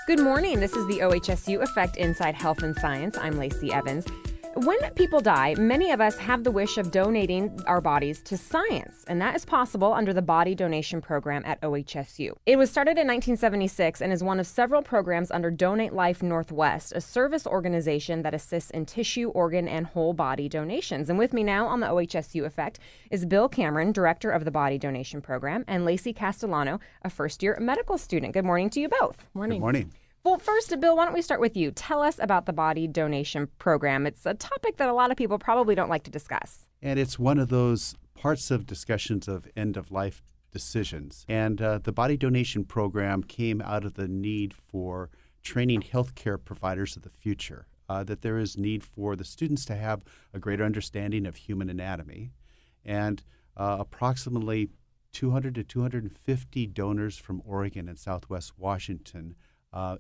Good morning. This is the OHSU EFFECT Inside Health and Science. I'm Lacey Evans. When people die, many of us have the wish of donating our bodies to science, and that is possible under the Body Donation Program at OHSU. It was started in 1976 and is one of several programs under Donate Life Northwest, a service organization that assists in tissue, organ, and whole body donations. And with me now on the OHSU EFFECT is Bill Cameron, director of the Body Donation Program, and Lacey Castellano, a first-year medical student. Good morning to you both. Morning. Good morning. Well, first, Bill, why don't we start with you? Tell us about the Body Donation Program. It's a topic that a lot of people probably don't like to discuss. And it's one of those parts of discussions of end-of-life decisions. And the Body Donation Program came out of the need for training healthcare providers of the future, that there is need for the students to have a greater understanding of human anatomy. And approximately 200 to 250 donors from Oregon and Southwest Washington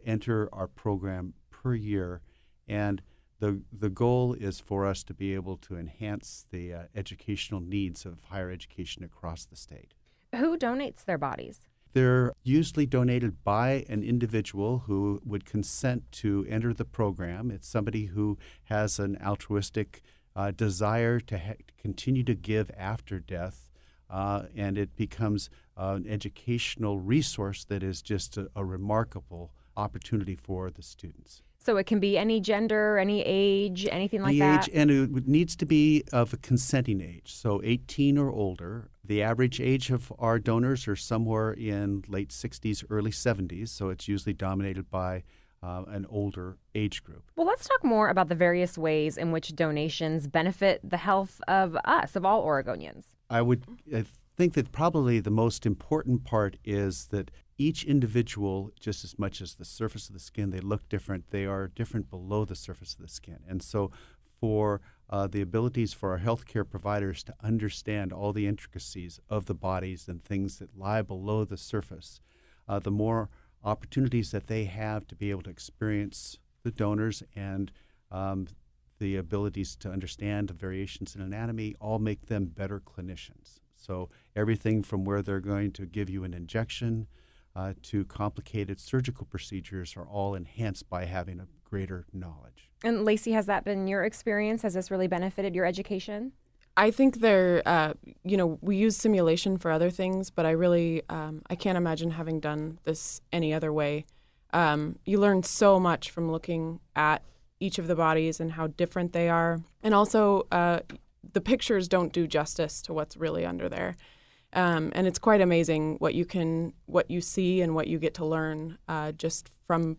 enter our program per year, and the goal is for us to be able to enhance the educational needs of higher education across the state. Who donates their bodies? They're usually donated by an individual who would consent to enter the program. It's somebody who has an altruistic desire to continue to give after death, and it becomes an educational resource that is just a remarkable opportunity for the students. So it can be any gender, any age, anything like that? Age, and it needs to be of a consenting age, so 18 or older. The average age of our donors are somewhere in late 60s, early 70s, so it's usually dominated by an older age group. Well, let's talk more about the various ways in which donations benefit the health of us, of all Oregonians. I think that probably the most important part is that each individual, just as much as the surface of the skin, they look different. They are different below the surface of the skin. And so for the abilities for our healthcare providers to understand all the intricacies of the bodies and things that lie below the surface, the more opportunities that they have to be able to experience the donors and the abilities to understand the variations in anatomy all make them better clinicians. So everything from where they're going to give you an injection to complicated surgical procedures are all enhanced by having a greater knowledge. And Lacey, has that been your experience? Has this really benefited your education? I think we use simulation for other things, but I can't imagine having done this any other way. You learn so much from looking at each of the bodies and how different they are. And also, the pictures don't do justice to what's really under there. And it's quite amazing what you see and what you get to learn just from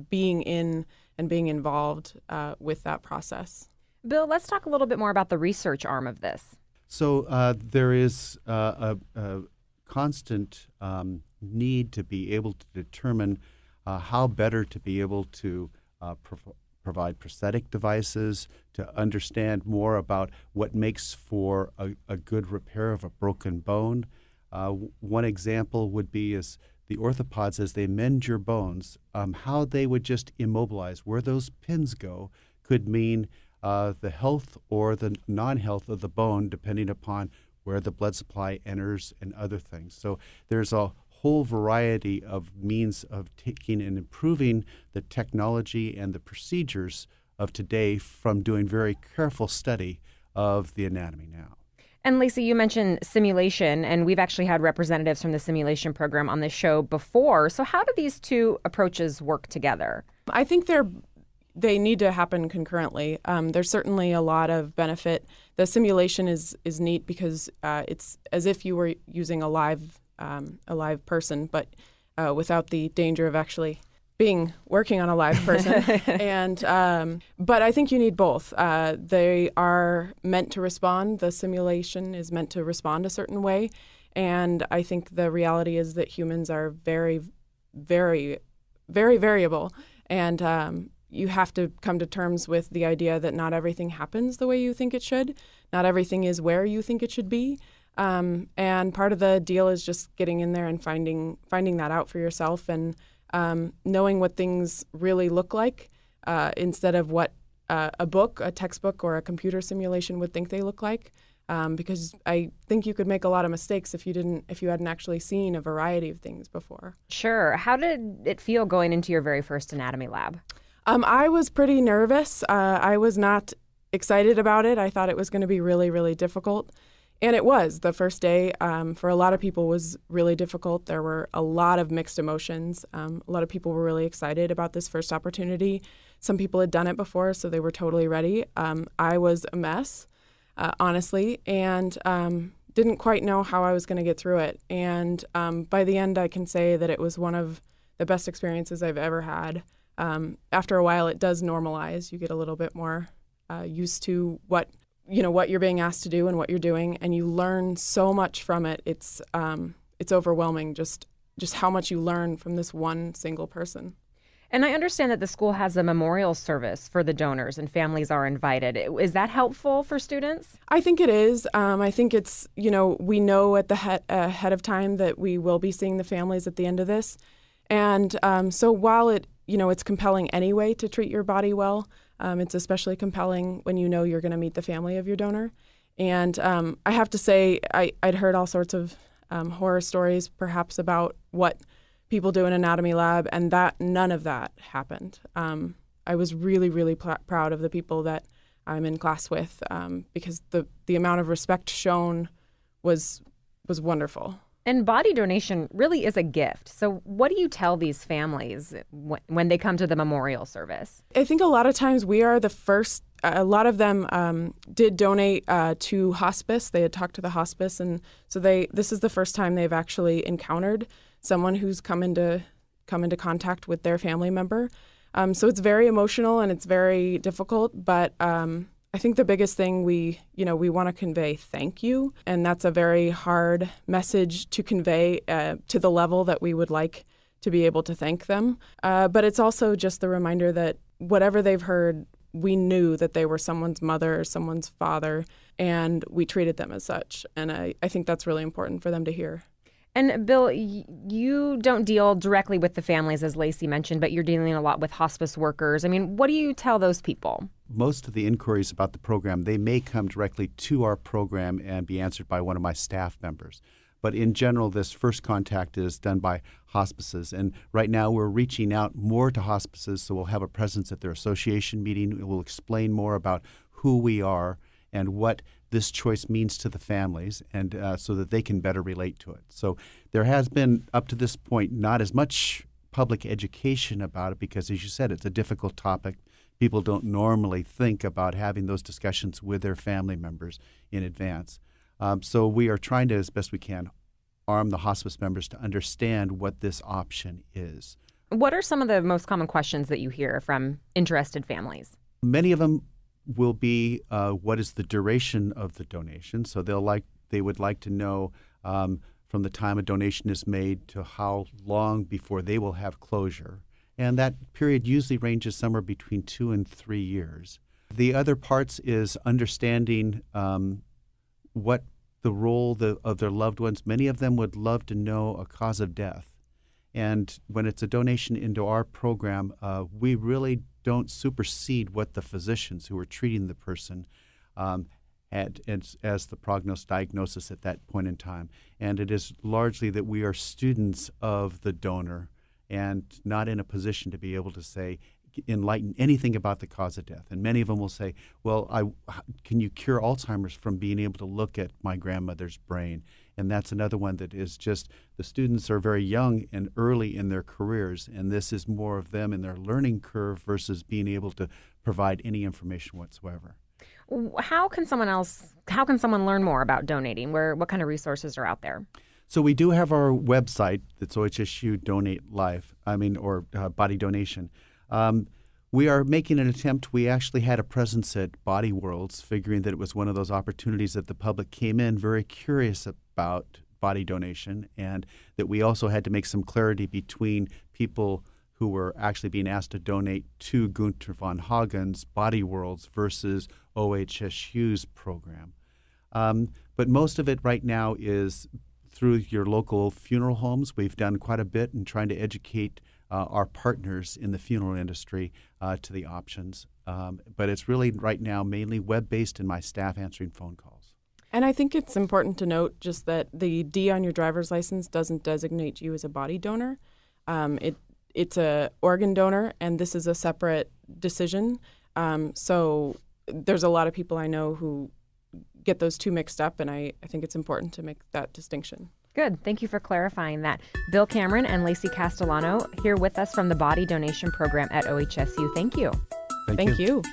being in and being involved with that process. Bill, let's talk a little bit more about the research arm of this. So there is a constant need to be able to determine how better to be able to provide prosthetic devices, to understand more about what makes for a good repair of a broken bone. One example would be is the orthopods, as they mend your bones, how they would just immobilize. Where those pins go could mean the health or the non-health of the bone, depending upon where the blood supply enters and other things. So there's a whole variety of means of taking and improving the technology and the procedures of today from doing very careful study of the anatomy now. And Lacey, you mentioned simulation, and we've actually had representatives from the simulation program on this show before. So how do these two approaches work together? I think they need to happen concurrently. There's certainly a lot of benefit. The simulation is neat because it's as if you were using a live person, but without the danger of actually working on a live person. But I think you need both. They are meant to respond. The simulation is meant to respond a certain way. And I think the reality is that humans are very, very, very variable. And you have to come to terms with the idea that not everything happens the way you think it should. Not everything is where you think it should be. And part of the deal is just getting in there and finding that out for yourself and knowing what things really look like instead of what a textbook or a computer simulation would think they look like. because I think you could make a lot of mistakes if you hadn't actually seen a variety of things before. Sure. How did it feel going into your very first anatomy lab? I was pretty nervous. I was not excited about it. I thought it was going to be really, really difficult. And it was. The first day for a lot of people was really difficult. There were a lot of mixed emotions. A lot of people were really excited about this first opportunity. Some people had done it before, so they were totally ready. I was a mess, honestly, and didn't quite know how I was going to get through it. And by the end, I can say that it was one of the best experiences I've ever had. After a while, it does normalize. You get a little bit more used to what you're being asked to do and what you're doing, and you learn so much from it. It's overwhelming just how much you learn from this one single person. And I understand that the school has a memorial service for the donors and families are invited. Is that helpful for students? I think it is. I think it's, we know at the ahead of time that we will be seeing the families at the end of this. And so while it's compelling anyway to treat your body well, it's especially compelling when you know you're going to meet the family of your donor. And I have to say, I'd heard all sorts of horror stories, perhaps about what people do in anatomy lab, and that none of that happened. I was really, really proud of the people that I'm in class with because the amount of respect shown was wonderful. And body donation really is a gift. So what do you tell these families when they come to the memorial service? I think a lot of times we are the first. A lot of them did donate to hospice. They had talked to the hospice, and so this is the first time they've actually encountered someone who's come into contact with their family member. So it's very emotional and it's very difficult, but I think the biggest thing we want to convey thank you, and that's a very hard message to convey to the level that we would like to be able to thank them. But it's also just the reminder that whatever they've heard, we knew that they were someone's mother or someone's father, and we treated them as such. And I think that's really important for them to hear. And Bill, you don't deal directly with the families, as Lacey mentioned, but you're dealing a lot with hospice workers. I mean, what do you tell those people? Most of the inquiries about the program, they may come directly to our program and be answered by one of my staff members. But in general, this first contact is done by hospices. And right now we're reaching out more to hospices, so we'll have a presence at their association meeting. We'll explain more about who we are and what this choice means to the families, and so that they can better relate to it. So there has been, up to this point, not as much public education about it because, as you said, it's a difficult topic. People don't normally think about having those discussions with their family members in advance. So we are trying to, as best we can, arm the hospice members to understand what this option is. What are some of the most common questions that you hear from interested families? Many of them will be what is the duration of the donation. So they would like to know from the time a donation is made to how long before they will have closure. And that period usually ranges somewhere between 2 and 3 years. The other parts is understanding what the role of their loved ones. Many of them would love to know a cause of death. And when it's a donation into our program, we really don't supersede what the physicians who are treating the person had as the diagnosis at that point in time. And it is largely that we are students of the donor and not in a position to be able to say, enlighten anything about the cause of death. And many of them will say, well, can you cure Alzheimer's from being able to look at my grandmother's brain? And that's another one that is just, the students are very young and early in their careers, and this is more of them in their learning curve versus being able to provide any information whatsoever. How can someone learn more about donating? What kind of resources are out there? So we do have our website, that's OHSU Donate Life, or Body Donation. We are making an attempt. We actually had a presence at Body Worlds, figuring that it was one of those opportunities that the public came in very curious about body donation, and that we also had to make some clarity between people who were actually being asked to donate to Gunther von Hagen's Body Worlds versus OHSU's program. But most of it right now is through your local funeral homes. We've done quite a bit in trying to educate our partners in the funeral industry to the options. But it's really right now mainly web-based and my staff answering phone calls. And I think it's important to note just that the D on your driver's license doesn't designate you as a body donor. It's a organ donor, and this is a separate decision. So there's a lot of people I know who get those two mixed up, and I think it's important to make that distinction. Good. Thank you for clarifying that. Bill Cameron and Lacey Castellano here with us from the Body Donation Program at OHSU. Thank you. Thank you.